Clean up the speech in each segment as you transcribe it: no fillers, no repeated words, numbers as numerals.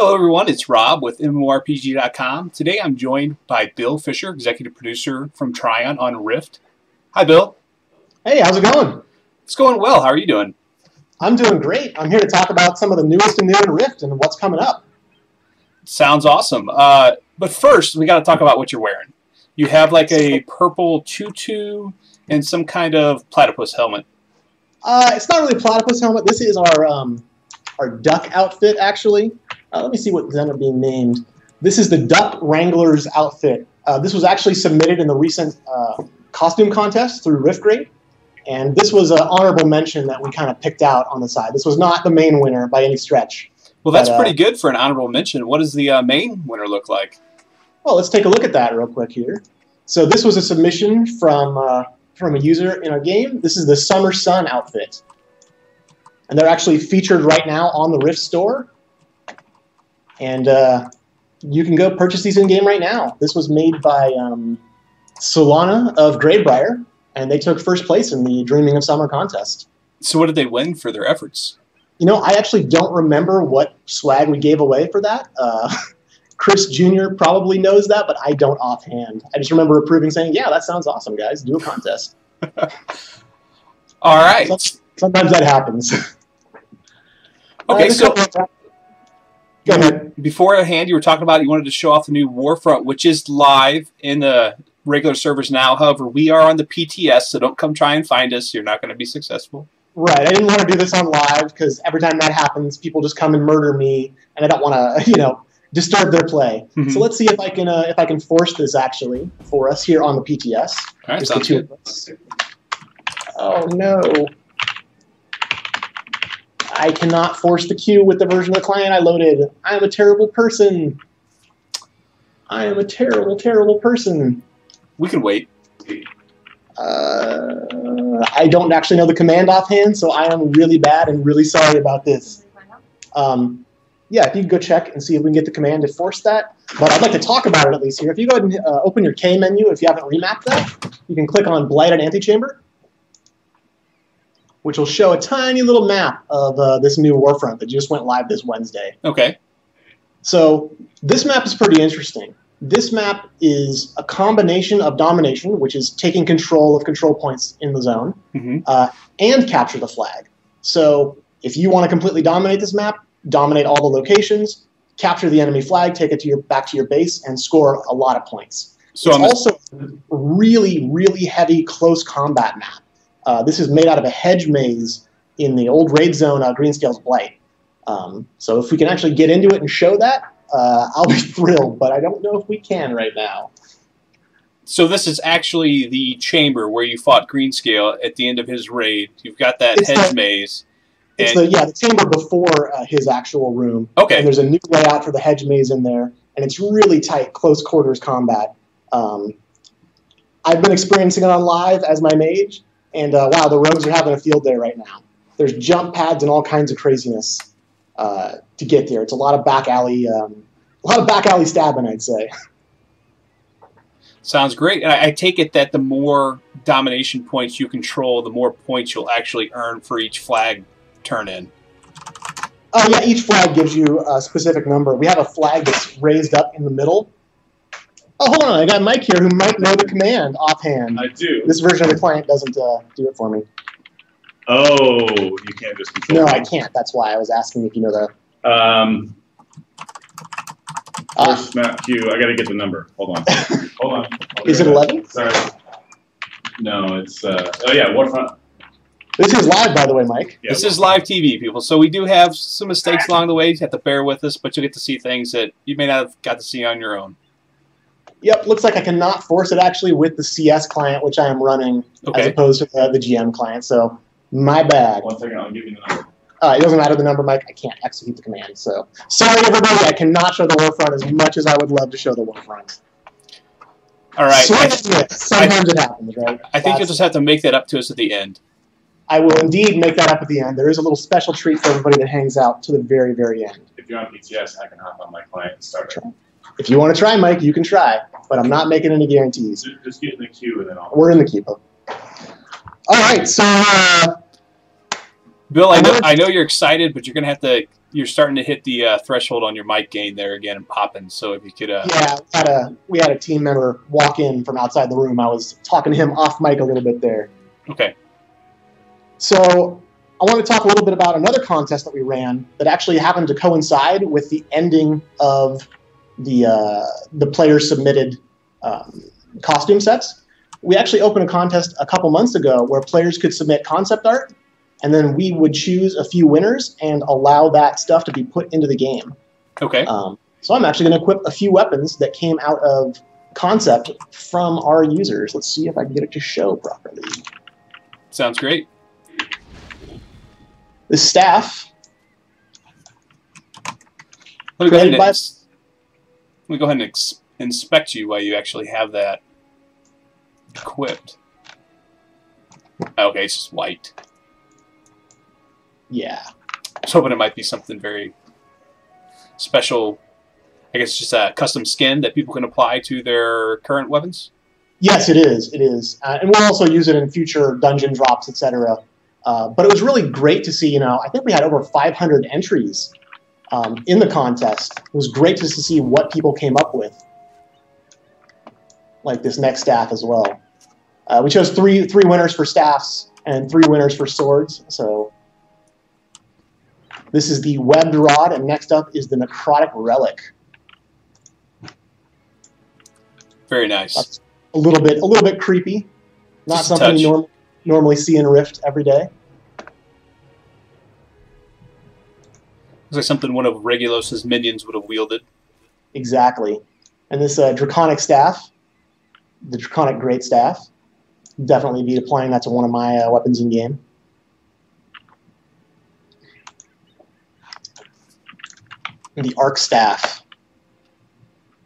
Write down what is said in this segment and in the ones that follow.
Hello everyone, it's Rob with MMORPG.com. Today I'm joined by Bill Fisher, executive producer from Trion on Rift. Hi Bill. Hey, how's it going? It's going well. How are you doing? I'm doing great. I'm here to talk about some of the newest and new in Rift and what's coming up. Sounds awesome. But first, we got to talk about what you're wearing. You have like a purple tutu and some kind of platypus helmet. It's not really a platypus helmet. This is our duck outfit, actually. Let me see what ended up being named. This is the Duck Wrangler's outfit. This was actually submitted in the recent costume contest through Riftgrade, and this was an honorable mention that we kind of picked out on the side. This was not the main winner by any stretch. Well, that's pretty good for an honorable mention. What does the main winner look like? Well, let's take a look at that real quick here. So this was a submission from a user in our game. This is the Summer Sun outfit, and they're actually featured right now on the Rift store. And you can go purchase these in-game right now. This was made by Solana of Gradebriar, and they took first place in the Dreaming of Summer contest. So what did they win for their efforts? You know, I actually don't remember what swag we gave away for that. Chris Jr. probably knows that, but I don't offhand. I just remember approving, saying, yeah, that sounds awesome, guys. Do a contest. All right. Sometimes that happens. Okay, so... Go ahead. Beforehand, you were talking about you wanted to show off the new Warfront, which is live in the regular servers now. However, we are on the PTS, so don't come try and find us. You're not going to be successful. Right. I didn't want to do this on live because every time that happens, people just come and murder me, and I don't want to, disturb their play. Mm-hmm. So let's see if I can force this actually for us here on the PTS. All right, sounds good. Oh no. I cannot force the queue with the version of the client I loaded. I am a terrible person. I am a terrible, terrible person. We can wait. I don't actually know the command offhand, so I am really bad and really sorry about this. Yeah, if you can go check and see if we can get the command to force that. But I'd like to talk about it at least here. If you go ahead and open your K menu, if you haven't remapped that, you can click on Blighted Antechamber, which will show a tiny little map of this new Warfront that just went live this Wednesday. Okay. So this map is pretty interesting. This map is a combination of domination, which is taking control of control points in the zone, and capture the flag. So if you want to completely dominate this map, dominate all the locations, capture the enemy flag, take it back to your base, and score a lot of points. So it's also a really, really heavy close combat map. This is made out of a hedge maze in the old raid zone, Greenscale's Blight. So if we can actually get into it and show that, I'll be thrilled, but I don't know if we can right now. So this is actually the chamber where you fought Greenscale at the end of his raid. You've got that hedge maze. It's the chamber before his actual room. Okay. And there's a new layout for the hedge maze in there, and it's really tight, close quarters combat. I've been experiencing it on live as my mage. And wow, the rogues are having a field day right now. There's jump pads and all kinds of craziness to get there. It's a lot of back alley stabbing, I'd say. Sounds great. And I take it that the more domination points you control, the more points you'll actually earn for each flag turn in. Oh yeah, each flag gives you a specific number. We have a flag that's raised up in the middle. Oh, hold on. I got Mike here who might know the command offhand. I do. This version of the client doesn't do it for me. Oh, you can't just control No, it. I can't. That's why I was asking if you know the... First map queue. I got to get the number. Hold on. Hold on. Is it 11? Sorry. No, it's... oh, yeah, Warfront. This is live, by the way, Mike. Yeah, this is live TV, people. So we do have some mistakes along the way. You have to bear with us, but you'll get to see things that you may not have got to see on your own. Yep, looks like I cannot force it actually with the CS client, which I am running, as opposed to the GM client. So, my bad. 1 second, I'll give you the number. It doesn't matter the number, Mike. I can't execute the command. So, sorry, everybody. I cannot show the Warfront as much as I would love to show the Warfront. All right. Sometimes it happens, right? I think you'll just have to make that up to us at the end. I will indeed make that up at the end. There is a little special treat for everybody that hangs out to the very, very end. If you're on PTS, I can hop on my client and start it. If you want to try, Mike, you can try, but I'm not making any guarantees. Just get in the queue and then I'll... We're in the queue. All right, so Bill, I know you're excited, but you're gonna have to. You're starting to hit the threshold on your mic gain there again and popping. So if you could, yeah, we had a team member walk in from outside the room. I was talking to him off mic a little bit there. Okay. So I want to talk a little bit about another contest that we ran that actually happened to coincide with the ending of the players submitted costume sets. We actually opened a contest a couple months ago where players could submit concept art, and then we would choose a few winners and allow that stuff to be put into the game. Okay. So I'm actually going to equip a few weapons that came out of concept from our users. Let's see if I can get it to show properly. Sounds great. The staff. Let me go ahead and inspect you while you actually have that equipped. Okay, it's just white. Yeah. I was hoping it might be something very special. I guess just a custom skin that people can apply to their current weapons. Yes, it is. It is, and we'll also use it in future dungeon drops, etc. But it was really great to see. I think we had over 500 entries in the contest. It was great just to see what people came up with, like this next staff as well. We chose three winners for staffs and 3 winners for swords. So this is the webbed rod, and next up is the necrotic relic. Very nice. That's a little bit creepy. Not just something you normally see in Rift every day. Looks like something one of Regulos's minions would have wielded. Exactly. And this draconic staff, the draconic great staff, definitely be applying that to one of my weapons in game. And the arc staff.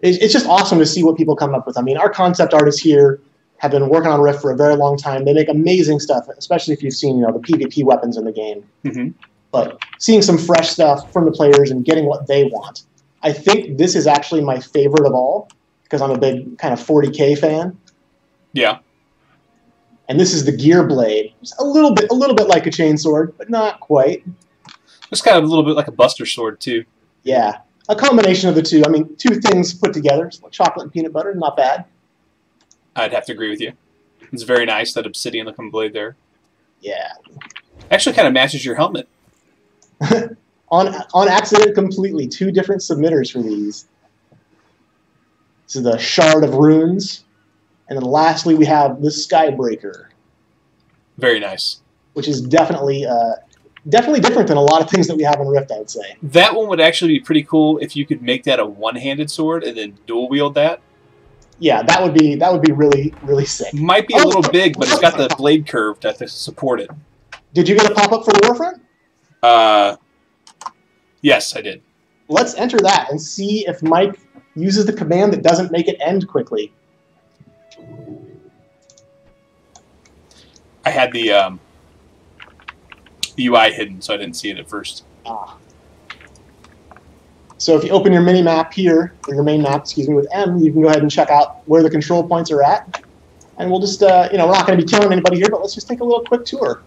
It's just awesome to see what people come up with. I mean, our concept artists here have been working on Rift for a very long time. They make amazing stuff, especially if you've seen the PvP weapons in the game. Mm-hmm. But seeing some fresh stuff from the players and getting what they want. I think this is actually my favorite of all because I'm a big kind of 40K fan. Yeah. And this is the gear blade. It's a little bit like a chainsword, but not quite. It's kind of a little bit like a buster sword too. Yeah. A combination of the two. I mean, 2 things put together. So chocolate and peanut butter, not bad. I'd have to agree with you. It's very nice, that obsidian-looking blade there. Yeah. Actually kind of matches your helmet. on accident completely. 2 different submitters for these. This is the Shard of Runes. And then lastly, we have the Skybreaker. Very nice. Which is definitely different than a lot of things that we have in Rift, I would say. That one would actually be pretty cool if you could make that a one-handed sword and then dual wield that. Yeah, that would be really, really sick. Might be a little big, but it's got the blade curve to support it. Did you get a pop-up for Warfront? Yes, I did. Let's enter that and see if Mike uses the command that doesn't make it end quickly. I had the UI hidden, so I didn't see it at first. So if you open your mini map here, or your main map, excuse me, with M, you can go ahead and check out where the control points are at. And we'll just, we're not going to be killing anybody here, but let's just take a little quick tour.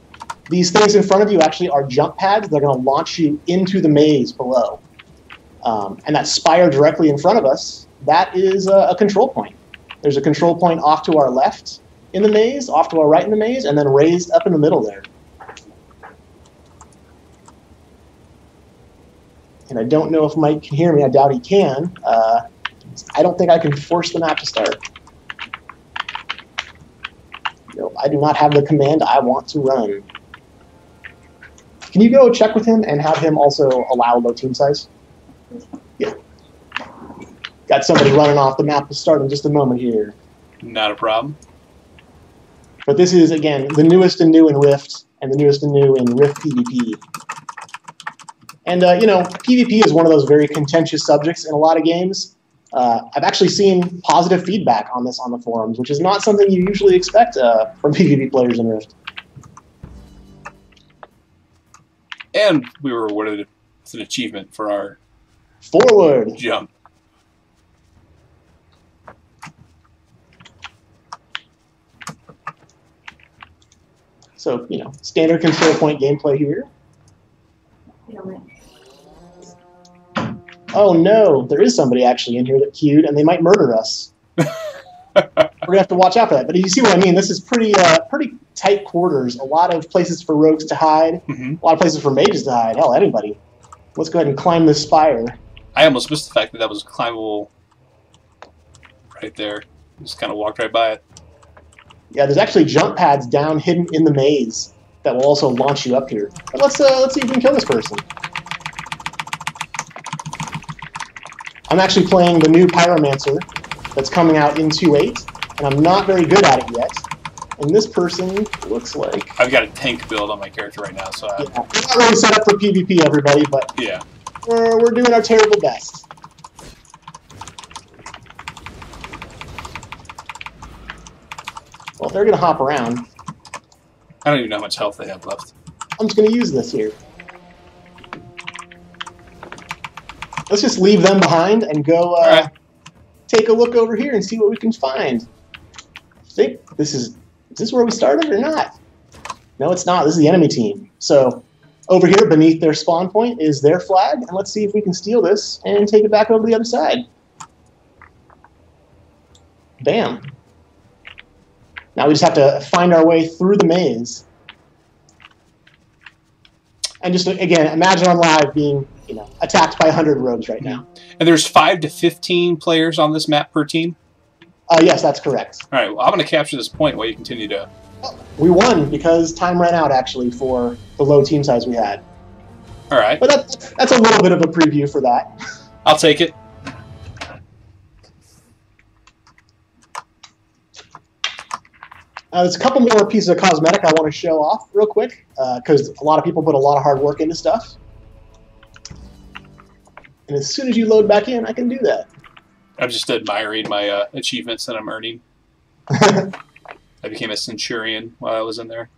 These things in front of you actually are jump pads. They're going to launch you into the maze below. And that spire directly in front of us, that is a control point. There's a control point off to our left in the maze, off to our right in the maze, and then raised up in the middle there. And I don't know if Mike can hear me. I doubt he can. I don't think I can force the map to start. Nope, I do not have the command I want to run. Can you go check with him and have him also allow low team size? Yeah. Got somebody running off the map to start in just a moment here. Not a problem. But this is, again, the newest and new in Rift, and the newest and new in Rift PvP. And, PvP is one of those very contentious subjects in a lot of games. I've actually seen positive feedback on this on the forums, which is not something you usually expect from PvP players in Rift. And we were awarded with an achievement for our forward jump. So, standard control point gameplay here. Oh no, there is somebody actually in here that queued, and they might murder us. We're gonna have to watch out for that. But you see what I mean? This is pretty tight quarters. A lot of places for rogues to hide. A lot of places for mages to hide. Hell, anybody. Let's go ahead and climb this spire. I almost missed the fact that was climbable right there. Just kind of walked right by it. Yeah, there's actually jump pads down hidden in the maze that will also launch you up here. But let's see if we can kill this person. I'm actually playing the new Pyromancer that's coming out in 2.8, and I'm not very good at it yet. And this person looks like... I've got a tank build on my character right now, so... Yeah, we're not really set up for PvP, everybody, but yeah, we're doing our terrible best. Well, they're going to hop around. I don't even know how much health they have left. I'm just going to use this here. Let's just leave them behind and go take a look over here and see what we can find. I think is this where we started or not? No, it's not. This is the enemy team. So over here beneath their spawn point is their flag, and let's see if we can steal this and take it back over to the other side. Bam. Now we just have to find our way through the maze. And just, again, imagine on live being, attacked by 100 rogues right now. And there's 5 to 15 players on this map per team? Yes, that's correct. All right, well, I'm going to capture this point while you continue to... We won because time ran out, actually, for the low team size we had. All right. But that's a little bit of a preview for that. I'll take it. There's a couple more pieces of cosmetic I want to show off real quick, because a lot of people put a lot of hard work into stuff. And as soon as you load back in, I can do that. I'm just admiring my achievements that I'm earning. I became a centurion while I was in there.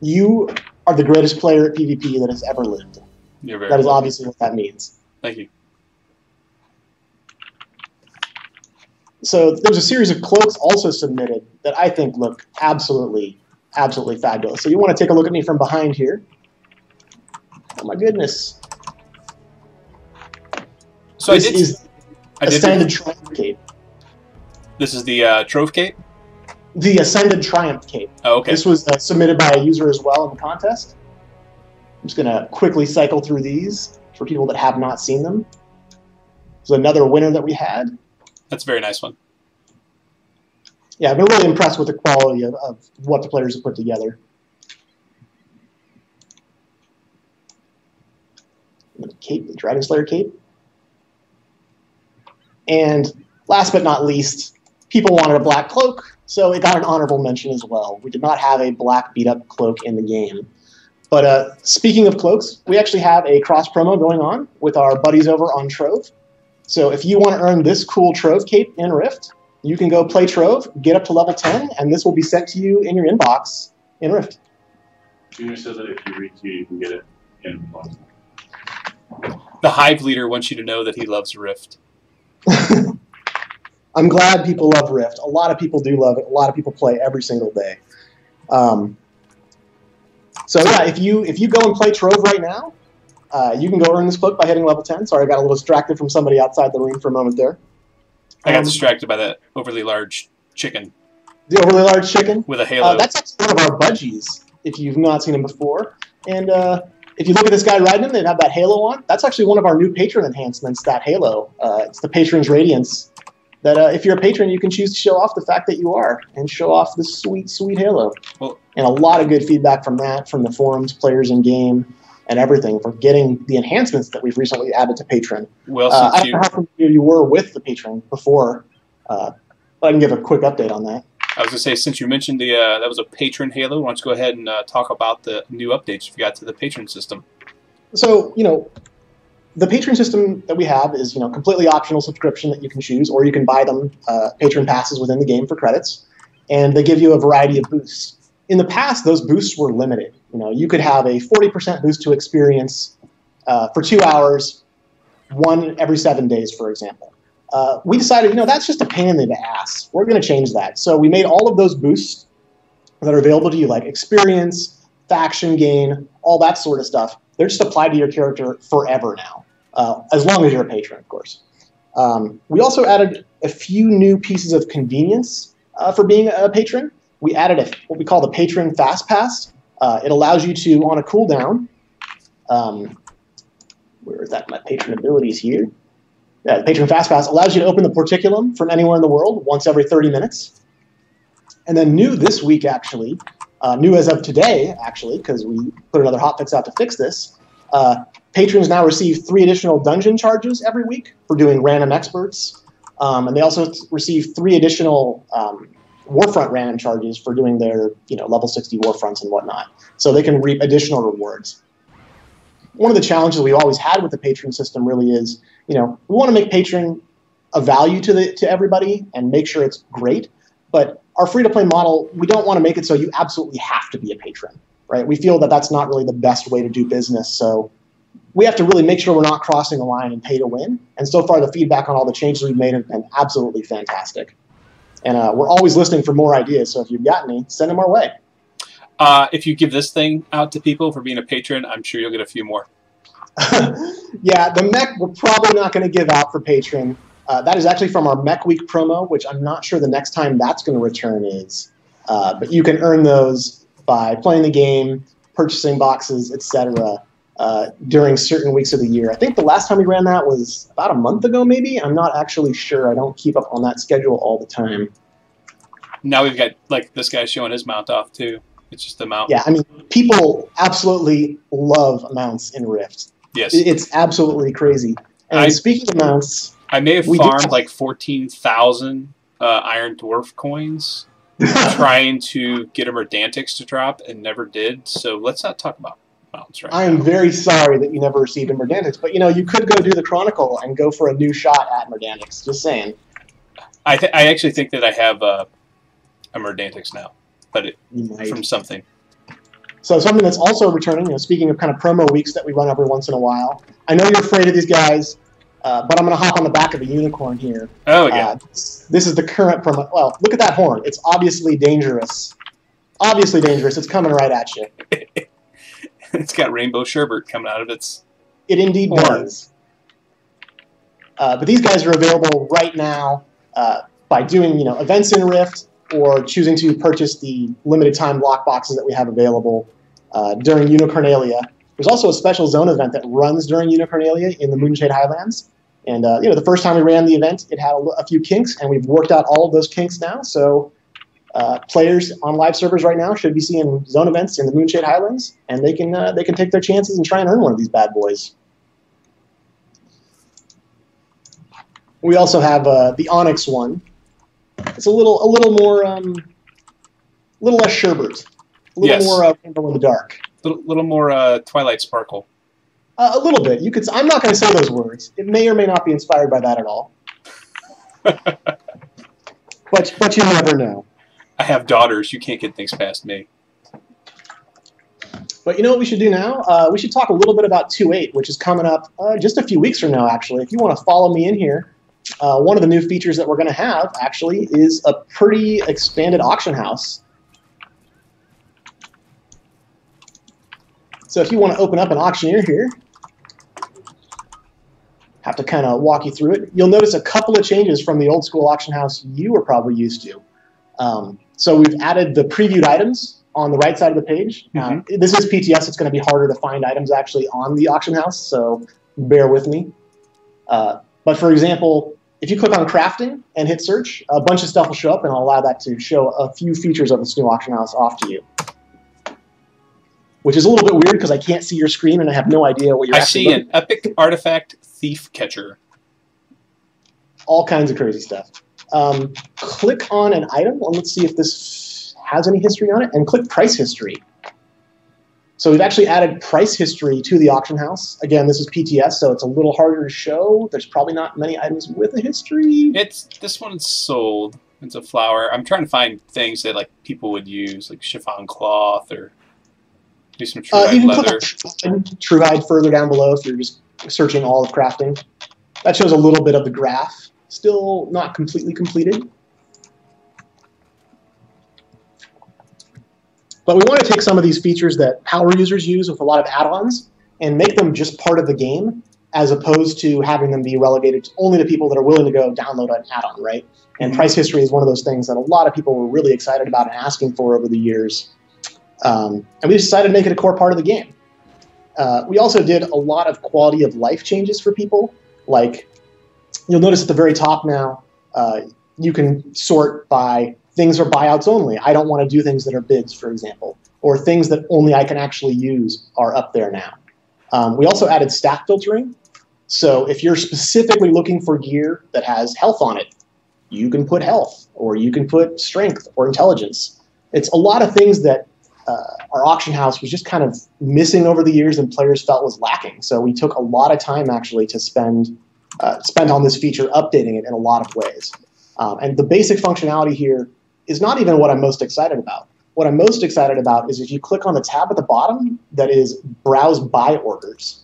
You are the greatest player at PvP that has ever lived. You're very That is welcome. obviously what that means. Thank you. So there's a series of cloaks also submitted that I think look absolutely fabulous. So you want to take a look at me from behind here. Oh my goodness. So this is Ascended Triumph Cape. This is the Trove Cape? The Ascended Triumph Cape. Oh, okay. This was submitted by a user as well in the contest. I'm just going to quickly cycle through these for people that have not seen them. There's another winner that we had. That's a very nice one. Yeah, I've been really impressed with the quality of what the players have put together. The cape, the Dragon Slayer cape. And last but not least, people wanted a black cloak, so it got an honorable mention as well. We did not have a black beat-up cloak in the game. But speaking of cloaks, we actually have a cross-promo going on with our buddies over on Trove. So if you want to earn this cool Trove cape in Rift, you can go play Trove, get up to level 10, and this will be sent to you in your inbox in Rift. Junior says that if you reach you can get it in inbox. The Hive leader wants you to know that he loves Rift. I'm glad people love Rift. A lot of people do love it. A lot of people play every single day. So yeah, if you go and play Trove right now, you can go earn this cloak by hitting level 10. Sorry, I got a little distracted from somebody outside the room for a moment there. I got distracted by that overly large chicken. The overly large chicken? With a halo. That's actually one of our budgies, if you've not seen him before. And if you look at this guy riding him, they have that halo on. That's actually one of our new patron enhancements, that halo. It's the Patron's Radiance. That if you're a patron, you can choose to show off the fact that you are, and show off this sweet, sweet halo. Well, and a lot of good feedback from that, from the forums, players in game, and everything, for getting the enhancements that we've recently added to Patron. Well, I don't know how familiar you were with the Patron before, but I can give a quick update on that. I was going to say, since you mentioned that was a patron halo, why don't you go ahead and talk about the new updates you got to the patron system? So, the patron system that we have is, completely optional subscription that you can choose, or you can buy them patron passes within the game for credits, and they give you a variety of boosts. In the past, those boosts were limited. You could have a 40% boost to experience for 2 hours, one every 7 days, for example. We decided, that's just a pain in the ass. We're going to change that. So we made all of those boosts that are available to you, like experience, faction gain, all that sort of stuff, they're just applied to your character forever now, as long as you're a patron, of course. We also added a few new pieces of convenience for being a patron. We added what we call the Patron Fast Pass. It allows you to, on a cooldown, where is that? My patron abilities here. Yeah, the Patron Fast Pass allows you to open the Porticulum from anywhere in the world once every 30 minutes. And then new this week, actually, new as of today, actually, because we put another hotfix out to fix this, patrons now receive 3 additional dungeon charges every week for doing random experts. And they also receive 3 additional Warfront random charges for doing their level 60 Warfronts and whatnot. So they can reap additional rewards. One of the challenges we've always had with the patron system really is, we want to make patron a value to everybody and make sure it's great. But our free-to-play model, we don't want to make it so you absolutely have to be a patron, right? We feel that that's not really the best way to do business. So we have to really make sure we're not crossing a line and pay to win. And so far, the feedback on all the changes we've made have been absolutely fantastic. And we're always listening for more ideas. So if you've got any, send them our way. If you give this thing out to people for being a patron, I'm sure you'll get a few more. Yeah, the mech we're probably not going to give out for patron. That is actually from our Mech Week promo, which I'm not sure the next time that's going to return is. But you can earn those by playing the game, purchasing boxes, etc. During certain weeks of the year. I think the last time we ran that was about a month ago, maybe. I'm not actually sure. I don't keep up on that schedule all the time. Now we've got, like, this guy showing his mount off, too. It's just a mount. Yeah, I mean, people absolutely love mounts in Rift. Yes. It's absolutely crazy. And speaking of mounts... I may have farmed like 14,000 Iron Dwarf coins trying to get a Merdantix to drop and never did, so let's not talk about mounts right now. I am very sorry that you never received a Merdantix, but you could go do the Chronicle and go for a new shot at Merdantix, just saying. I actually think that I have a Merdantix now, but from something. So something that's also returning, speaking of kind of promo weeks that we run every once in a while, I know you're afraid of these guys, but I'm going to hop on the back of a unicorn here. Oh, yeah. This is the current promo. Well, look at that horn. It's obviously dangerous. Obviously dangerous. It's coming right at you. It's got rainbow sherbet coming out of its It indeed horn. does. But these guys are available right now by doing events in Rift or choosing to purchase the limited time lock boxes that we have available during Unicornalia. There's also a special zone event that runs during Unicornalia in the Moonshade Highlands. And the first time we ran the event, it had a few kinks, and we've worked out all of those kinks now. So players on live servers right now should be seeing zone events in the Moonshade Highlands, and they can take their chances and try and earn one of these bad boys. We also have the Onyx one. It's a little more, little less sherbet, a little more rainbow in the dark. A little more Twilight Sparkle. A little bit. I'm not going to say those words. It may or may not be inspired by that at all. but you never know. I have daughters. You can't get things past me. But you know what we should do now? We should talk a little bit about 2.8, which is coming up just a few weeks from now, actually. If you want to follow me in here, one of the new features that we're going to have, actually, is a pretty expanded auction house. So if you want to open up an auctioneer here, have to kind of walk you through it. You'll notice a couple of changes from the old school auction house you were probably used to. So we've added the previewed items on the right side of the page. Mm-hmm. This is PTS. It's going to be harder to find items actually on the auction house, so bear with me. But for example, if you click on crafting and hit search, a bunch of stuff will show up, and I'll allow that to show a few features of this new auction house off to you. Which is a little bit weird because I can't see your screen and I have no idea what you're actually looking at. I see an epic artifact thief catcher. All kinds of crazy stuff. Click on an item, and let's see if this has any history on it, and click price history. So we've actually added price history to the auction house. Again, this is PTS, so it's a little harder to show. There's probably not many items with a history. This one's sold. It's a flower. I'm trying to find things that people would use, like chiffon cloth or do some true-hide leather. Click on true-hide further down below if you're just searching all of crafting. That shows a little bit of the graph. Still not completely completed. But we want to take some of these features that power users use with a lot of add-ons and make them just part of the game, as opposed to having them be relegated only to people that are willing to go download an add-on, right? And price history is one of those things that a lot of people were really excited about and asking for over the years. And we decided to make it a core part of the game. We also did a lot of quality of life changes for people. Like, you'll notice at the very top now, you can sort by things are buyouts only. I don't want to do things that are bids, for example, or things that only I can actually use are up there now. We also added stat filtering. So if you're specifically looking for gear that has health on it, you can put health, or you can put strength or intelligence. It's a lot of things that our auction house was just kind of missing over the years and players felt was lacking. So we took a lot of time actually to spend on this feature, updating it in a lot of ways. And the basic functionality here is not even what I'm most excited about. What I'm most excited about is if you click on the tab at the bottom that is Browse Buy Orders.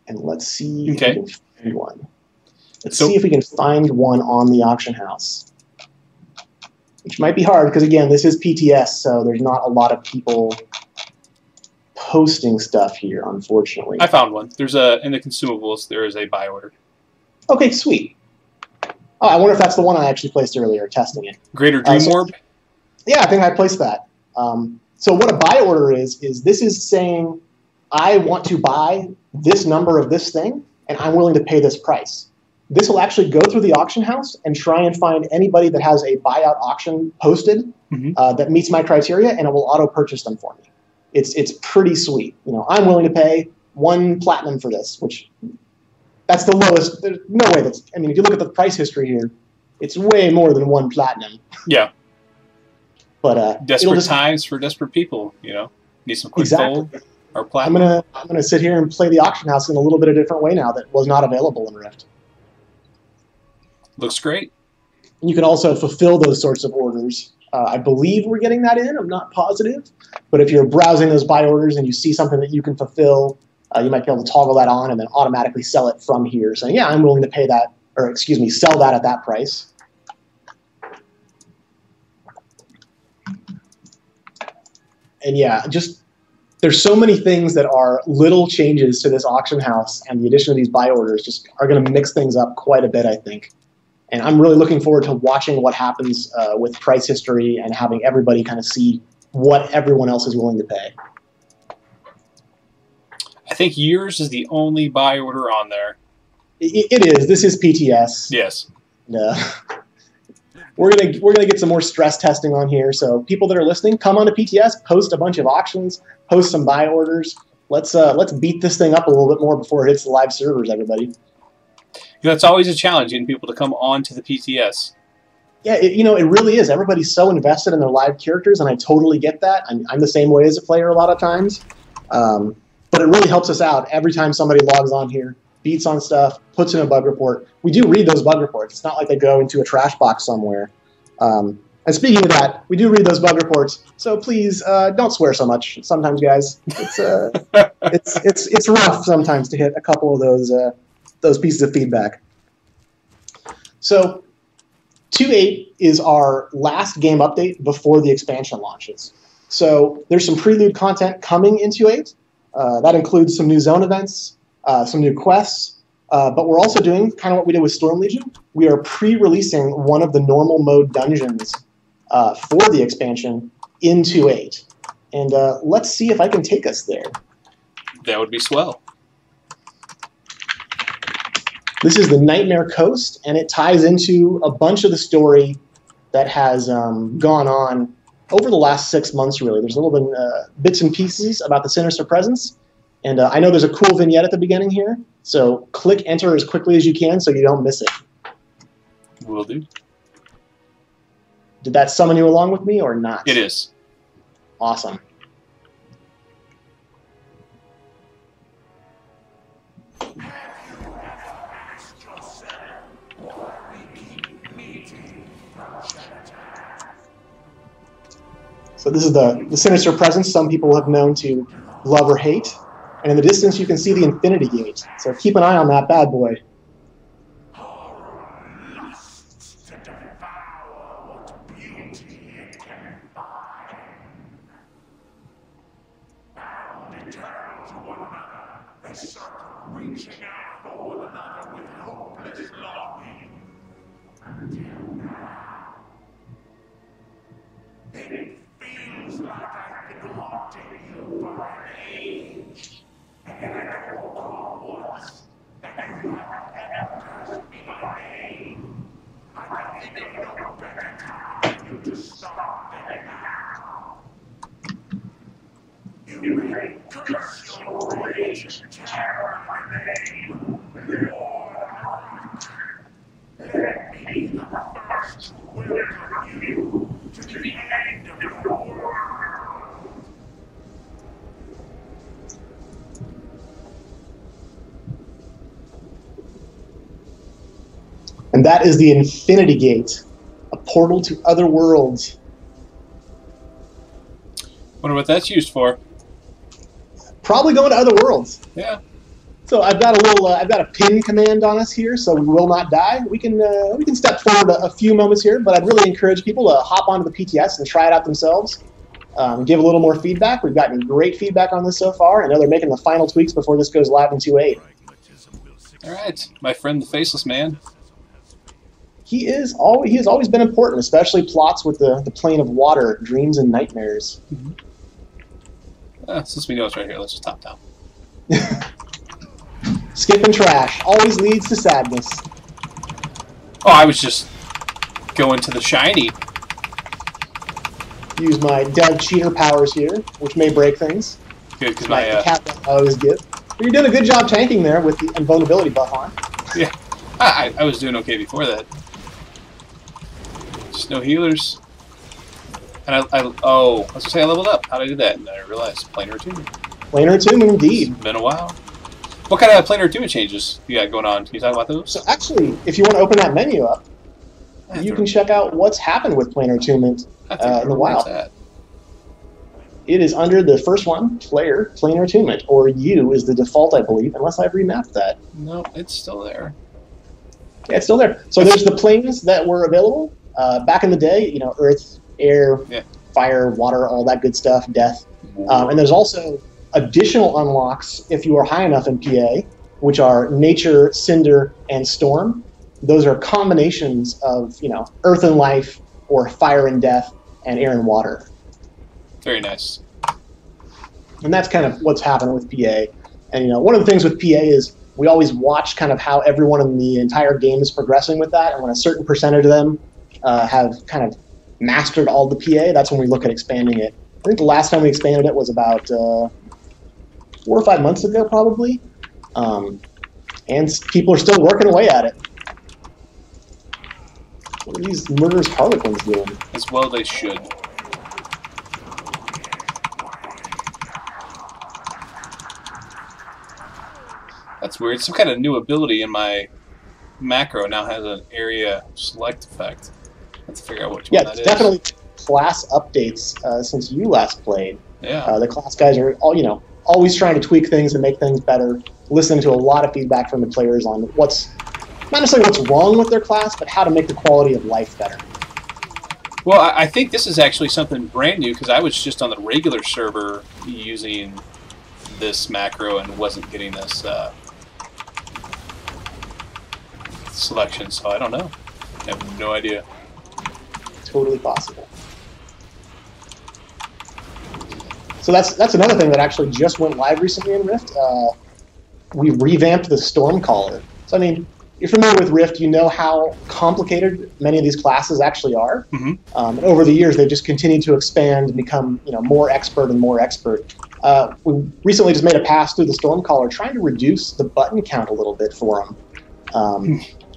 And let's see if we can find one. Let's see if we can find one on the auction house. Which might be hard because, again, this is PTS, so there's not a lot of people posting stuff here, unfortunately. I found one. There's in the consumables, there is a buy order. Okay, sweet. Oh, I wonder if that's the one I actually placed earlier, testing it. Greater Dream Orb? Yeah, I think I placed that. So what a buy order is this is saying, I want to buy this number of this thing, and I'm willing to pay this price. This will actually go through the auction house and try and find anybody that has a buyout auction posted that meets my criteria, and it will auto-purchase them for me. It's pretty sweet. You know, I'm willing to pay 1 platinum for this, which that's the lowest. There's no way that's. I mean, if you look at the price history here, it's way more than 1 platinum. Yeah. But desperate times for desperate people. You know, need some quick gold or platinum. I'm gonna sit here and play the auction house in a little bit of a different way now that was not available in Rift. Looks great. And you can also fulfill those sorts of orders. I believe we're getting that in. I'm not positive. But if you're browsing those buy orders and you see something that you can fulfill, you might be able to toggle that on and then automatically sell it from here, saying, yeah, I'm willing to pay that, or excuse me, sell that at that price. And yeah, just there's so many things that are little changes to this auction house, and the addition of these buy orders just are going to mix things up quite a bit, I think. And I'm really looking forward to watching what happens with price history and having everybody kind of see what everyone else is willing to pay. I think yours is the only buy order on there. It is. This is PTS. Yes. We're gonna get some more stress testing on here. So people that are listening, come on to PTS, post a bunch of auctions, post some buy orders. Let's beat this thing up a little bit more before it hits the live servers, everybody. You know, it's always a challenge getting people to come on to the PTS. Yeah, it really is. Everybody's so invested in their live characters, and I totally get that. I'm the same way as a player a lot of times. But it really helps us out every time somebody logs on here, beats on stuff, puts in a bug report. We do read those bug reports. It's not like they go into a trash box somewhere. And speaking of that, we do read those bug reports. So please don't swear so much. Sometimes, guys, it's rough sometimes to hit a couple of those pieces of feedback. So 2.8 is our last game update before the expansion launches. So there's some prelude content coming in 2.8. That includes some new zone events, some new quests, but we're also doing kind of what we did with Storm Legion. We are pre-releasing one of the normal mode dungeons for the expansion in 2.8. And let's see if I can take us there. That would be swell. This is the Nightmare Coast, and it ties into a bunch of the story that has gone on over the last 6 months, really. There's a little bit bits and pieces about the Sinister Presence, and I know there's a cool vignette at the beginning here, so click enter as quickly as you can so you don't miss it. Will do. Did that summon you along with me or not? It is. Awesome. So this is the Sinister Presence some people have known to love or hate. And in the distance, you can see the Infinity Gate. So keep an eye on that bad boy. And that is the Infinity Gate, a portal to other worlds. Wonder what that's used for. Probably going to other worlds. Yeah. So I've got a pin command on us here, so we will not die. We can step forward a few moments here, but I'd really encourage people to hop onto the PTS and try it out themselves. Give a little more feedback. We've gotten great feedback on this so far. I know they're making the final tweaks before this goes live in 2.8. All right, my friend the Faceless Man. He has always been important, especially plots with the plane of water, dreams and nightmares. Since we know it's right here, let's just top down. Skipping trash always leads to sadness. Oh, I was just going to the shiny. Use my dev cheater powers here, which may break things. Good, because my cap I always give. But you're doing a good job tanking there with the invulnerability buff on. Yeah, I was doing okay before that. Just no healers. And I was gonna say I leveled up. How did I do that? And then I realized planar attunement. Planar attunement, indeed. It's been a while. What kind of planar attunement changes you got going on? Can you talk about those? So actually, if you want to open that menu up, you can check out what's happened with planar attunement in the wild. It is under the first one, planar attunement, or U is the default, I believe, unless I've remapped that. No, it's still there. Yeah, it's still there. So there's the planes that were available back in the day. You know, Earth, air, fire, water, all that good stuff, death. And there's also additional unlocks if you are high enough in PA, which are nature, cinder, and storm. Those are combinations of, you know, earth and life, or fire and death, and air and water. Very nice. And that's kind of what's happened with PA. And, you know, one of the things with PA is we always watch kind of how everyone in the entire game is progressing with that. And when a certain percentage of them have kind of mastered all the PA, that's when we look at expanding it. I think the last time we expanded it was about 4 or 5 months ago, probably. And people are still working away at it. What are these murderous harlequins doing? As well they should. That's weird. Some kind of new ability in my macro now has an area select effect. Let's figure out which one that is. Yeah, definitely class updates since you last played. Yeah. The class guys are always trying to tweak things and make things better. Listening to a lot of feedback from the players on what's not necessarily what's wrong with their class, but how to make the quality of life better. Well, I think this is actually something brand new because I was just on the regular server using this macro and wasn't getting this selection, so I don't know. I have no idea. Totally possible. So that's another thing that actually just went live recently in Rift. We revamped the Stormcaller. So I mean, you're familiar with Rift, you know how complicated many of these classes actually are. Mm-hmm. And over the years, they've just continued to expand and become, you know, more expert and more expert. We recently just made a pass through the Stormcaller, trying to reduce the button count a little bit for them.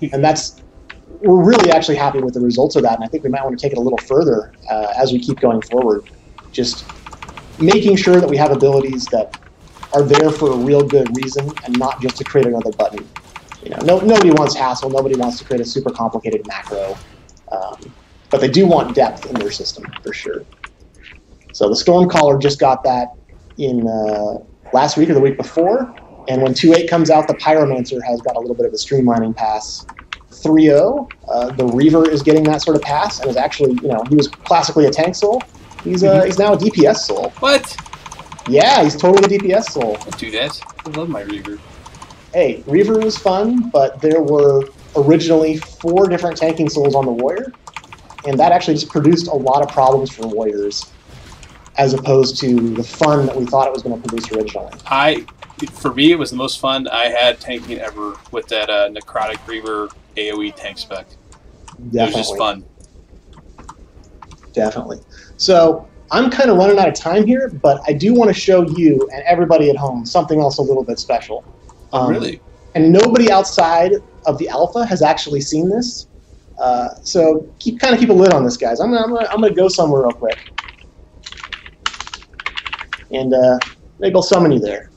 And we're really actually happy with the results of that, and I think we might want to take it a little further as we keep going forward. Just making sure that we have abilities that are there for a real good reason and not just to create another button. You know, nobody wants hassle. Nobody wants to create a super complicated macro, but they do want depth in their system for sure. So the Stormcaller just got that in last week or the week before, and when 2.8 comes out, the Pyromancer has got a little bit of a streamlining pass. 3.0, the Reaver is getting that sort of pass, and is actually, you know, he was classically a tank soul. He's now a DPS soul. What? Yeah, he's totally a DPS soul. Don't do that. I love my Reaver. Hey, Reaver was fun, but there were originally 4 different tanking souls on the Warrior, and that actually just produced a lot of problems for Warriors, as opposed to the fun that we thought it was going to produce originally. For me, it was the most fun I had tanking ever with that Necrotic Reaver AoE tank spec. Definitely. It was just fun. Definitely. So I'm kind of running out of time here, but I do want to show you and everybody at home something else a little bit special. Really? And nobody outside of the alpha has actually seen this. So keep a lid on this, guys. I'm gonna go somewhere real quick, and maybe I'll summon you there.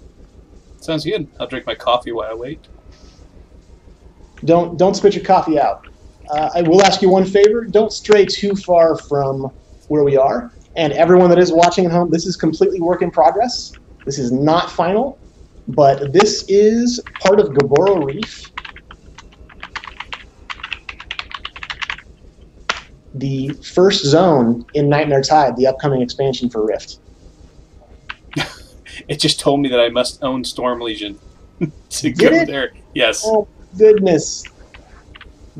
Sounds good. I'll drink my coffee while I wait. Don't spit your coffee out. I will ask you one favor. Don't stray too far from where we are. And everyone that is watching at home, this is completely work in progress. This is not final, but this is part of Gaboro Reef. The first zone in Nightmare Tide, the upcoming expansion for Rift. It just told me that I must own Storm Legion to go there. Yes. Oh, goodness.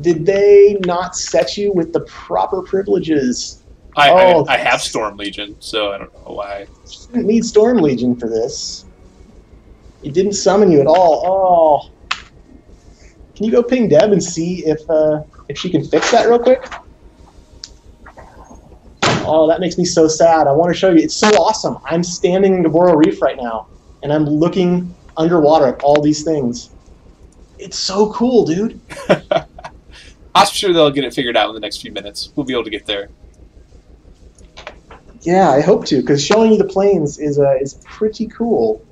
Did they not set you with the proper privileges? I have Storm Legion, so I don't know why. You didn't need Storm Legion for this. It didn't summon you at all. Oh. Can you go ping Deb and see if she can fix that real quick? Oh, that makes me so sad. I want to show you. It's so awesome. I'm standing in Gaboro Reef right now, and I'm looking underwater at all these things. It's so cool, dude. I'm sure they'll get it figured out in the next few minutes. We'll be able to get there. Yeah, I hope to, because showing you the planes is pretty cool.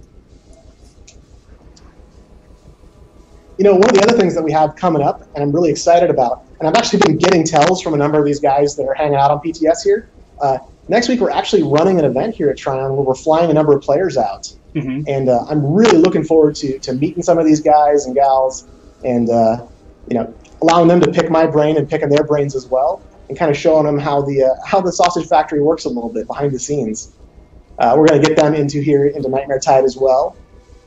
You know, one of the other things that we have coming up, and I'm really excited about, and I've actually been getting tells from a number of these guys that are hanging out on PTS here. Next week, we're actually running an event here at Trion where we're flying a number of players out. Mm-hmm. And I'm really looking forward to meeting some of these guys and gals and, allowing them to pick my brain and picking their brains as well, and kind of showing them how the sausage factory works a little bit behind the scenes. We're going to get them into Nightmare Tide as well.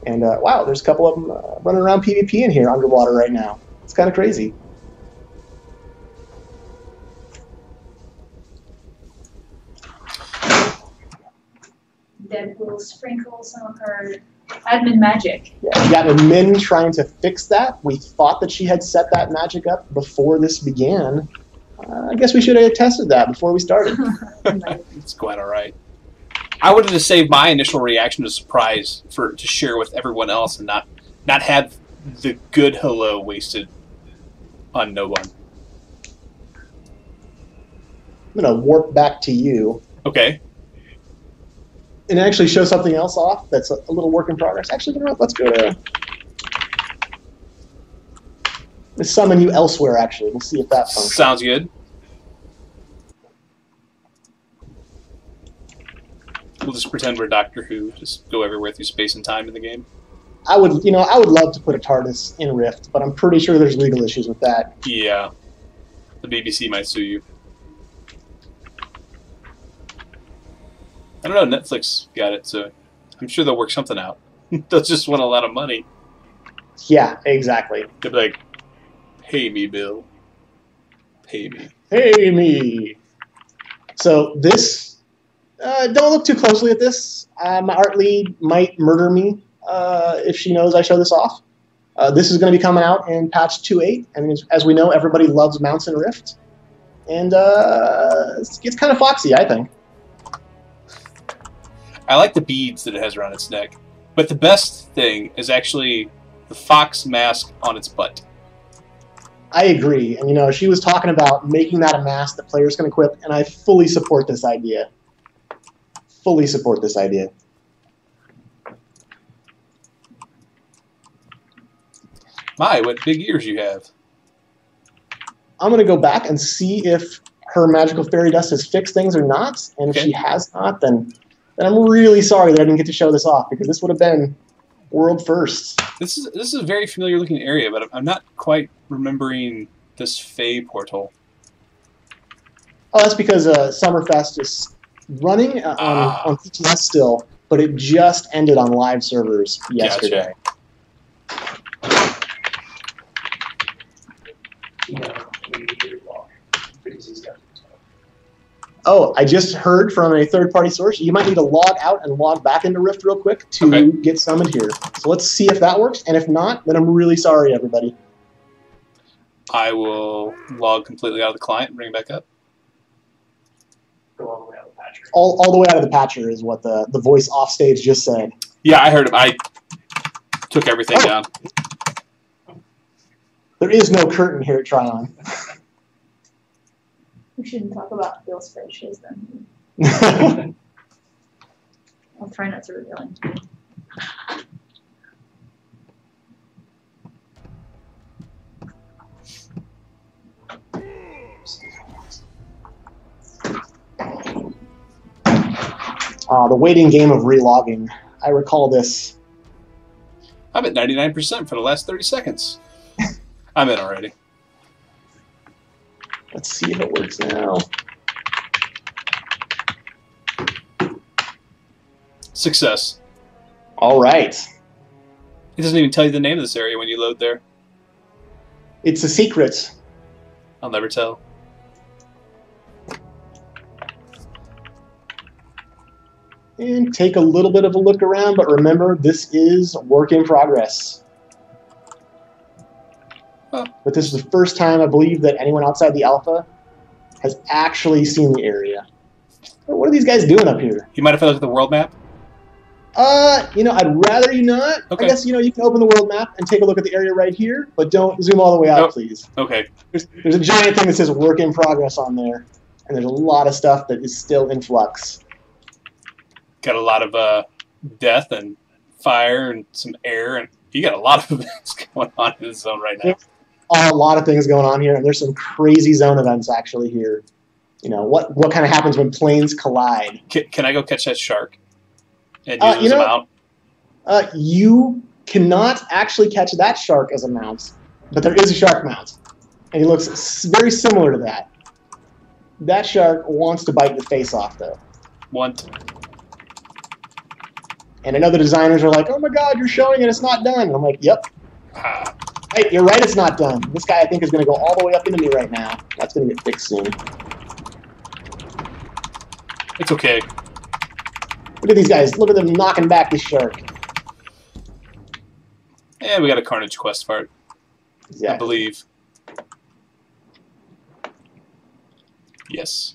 And wow, there's a couple of them running around PvP in here underwater right now. It's kind of crazy. Deb will sprinkle some of her admin magic. Yeah, we got admin trying to fix that. We thought that she had set that magic up before this began. I guess we should have tested that before we started. It's quite all right. I wanted to save my initial reaction to surprise to share with everyone else and not have the good hello wasted on no one. I'm going to warp back to you. Okay. And actually show something else off that's a little work in progress. Actually, you know what? Let's go to... Let's summon you elsewhere, actually. We'll see if that functions. Sounds good. We'll just pretend we're Doctor Who. Just go everywhere through space and time in the game. I would love to put a TARDIS in Rift, but I'm pretty sure there's legal issues with that. Yeah. The BBC might sue you. I don't know, Netflix got it, so I'm sure they'll work something out. They'll just want a lot of money. Yeah, exactly. They'll be like, pay me, Bill. Pay me. Pay me. So this, don't look too closely at this. My art lead might murder me if she knows I show this off. This is going to be coming out in patch 2.8, and as we know, everybody loves mounts in Rift. And it's kind of foxy, I think. I like the beads that it has around its neck. But the best thing is actually the fox mask on its butt. I agree. And, she was talking about making that a mask that players can equip, and I fully support this idea. Fully support this idea. My, what big ears you have. I'm going to go back and see if her magical fairy dust has fixed things or not. And if she has not, then I'm really sorry that I didn't get to show this off, because this would have been world first. This is a very familiar looking area, but I'm not quite remembering this Fae portal. Oh, that's because Summerfest is running on PTS still, but it just ended on live servers yesterday. Oh, I just heard from a third-party source. You might need to log out and log back into Rift real quick to get summoned here. So let's see if that works. And if not, then I'm really sorry, everybody. I will log completely out of the client and bring it back up. Go all the way out of the patcher. All the way out of the patcher is what the voice off stage just said. Yeah, I heard him. I took everything down. There is no curtain here at Trion. We shouldn't talk about Bill's fetishes then. I'll try not to reveal anything. The waiting game of relogging. I recall this. I'm at 99% for the last 30 seconds. I'm in already. Let's see if it works now. Success. All right. It doesn't even tell you the name of this area when you load there. It's a secret. I'll never tell. And take a little bit of a look around, but remember, this is work in progress. But this is the first time, I believe, that anyone outside the alpha has actually seen the area. What are these guys doing up here? You mind if I look at the world map? I'd rather you not. Okay. I guess, you can open the world map and take a look at the area right here, but don't zoom all the way out, please. Okay. There's a giant thing that says work in progress on there, and there's a lot of stuff that is still in flux. Got a lot of death and fire and some air, and you got a lot of events going on in the zone right now. A lot of things going on here, and there's some crazy zone events actually here. What kind of happens when planes collide? Can I go catch that shark and use it as a mount? You cannot actually catch that shark as a mount, but there is a shark mount, and he looks very similar to that. That shark wants to bite your face off, though. And I know the designers are like, oh my god, you're showing it, it's not done. And I'm like, yep. Hey, you're right, it's not done. This guy, I think, is going to go all the way up into me right now. That's going to get fixed soon. It's okay. Look at these guys. Look at them knocking back this shark. And we got a Carnage quest for it. Exactly. I believe. Yes.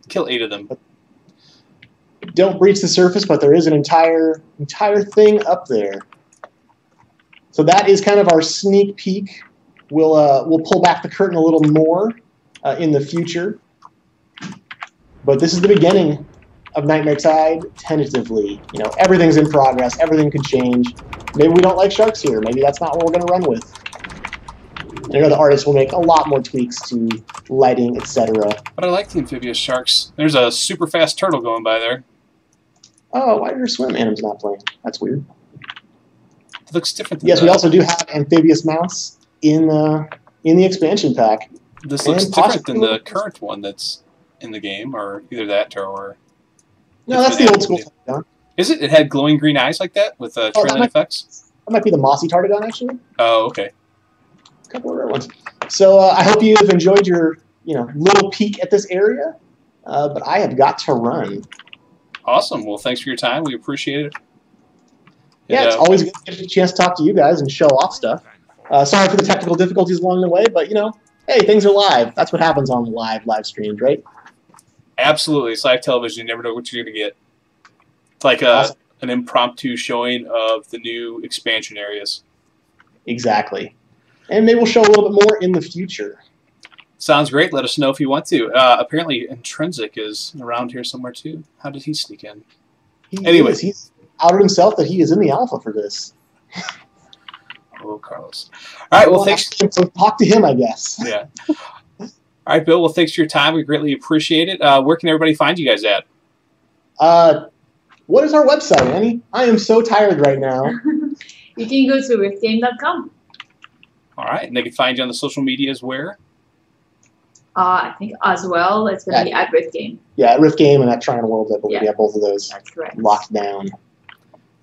Kill 8 of them. Don't breach the surface, but there is an entire thing up there. So that is kind of our sneak peek. We'll pull back the curtain a little more in the future. But this is the beginning of Nightmare Tide, tentatively. Everything's in progress. Everything could change. Maybe we don't like sharks here. Maybe that's not what we're going to run with. And I know the artists will make a lot more tweaks to lighting, etc. But I like the amphibious sharks. There's a super fast turtle going by there. Oh, why are your swim animals not playing? That's weird. It looks different than Yes, we also do have amphibious mounts in the expansion pack. This looks different than the current one that's in the game, or either that or... No, that's the old school Tartagon. Is it? It had glowing green eyes like that with trailing effects? That might be the mossy Tartagon, actually. Oh, okay. A couple of rare ones. So I hope you have enjoyed your little peek at this area, but I have got to run. Awesome. Well, thanks for your time. We appreciate it. Yeah, it's always good to get a chance to talk to you guys and show off stuff. Sorry for the technical difficulties along the way, but, hey, things are live. That's what happens on live streams, right? Absolutely. It's live television. You never know what you're going to get. It's like an impromptu showing of the new expansion areas. Exactly. And maybe we'll show a little bit more in the future. Sounds great. Let us know if you want to. Apparently, Intrinsic is around here somewhere, too. How did he sneak in? Anyway. He's outed himself that he is in the alpha for this. Oh, Carlos. All right, well, thanks. So talk to him, I guess. Yeah. All right, Bill, well, thanks for your time. We greatly appreciate it. Where can everybody find you guys at? What is our website, Annie? I am so tired right now. You can go to riftgame.com. All right, and they can find you on the social medias where? I think as well, it's going to be at Rift Game. Yeah, at Rift Game and at Trion Worlds, I believe. Yeah. Yeah, both of those That's correct. locked down.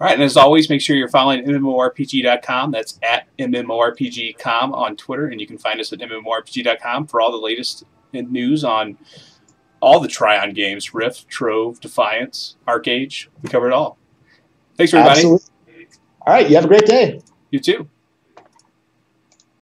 All right, and as always, make sure you're following MMORPG.com. That's at MMORPG.com on Twitter, and you can find us at MMORPG.com for all the latest news on all the Trion games, Rift, Trove, Defiance, Arcade. We covered it all. Thanks, everybody. Absolutely. All right, you have a great day. You too.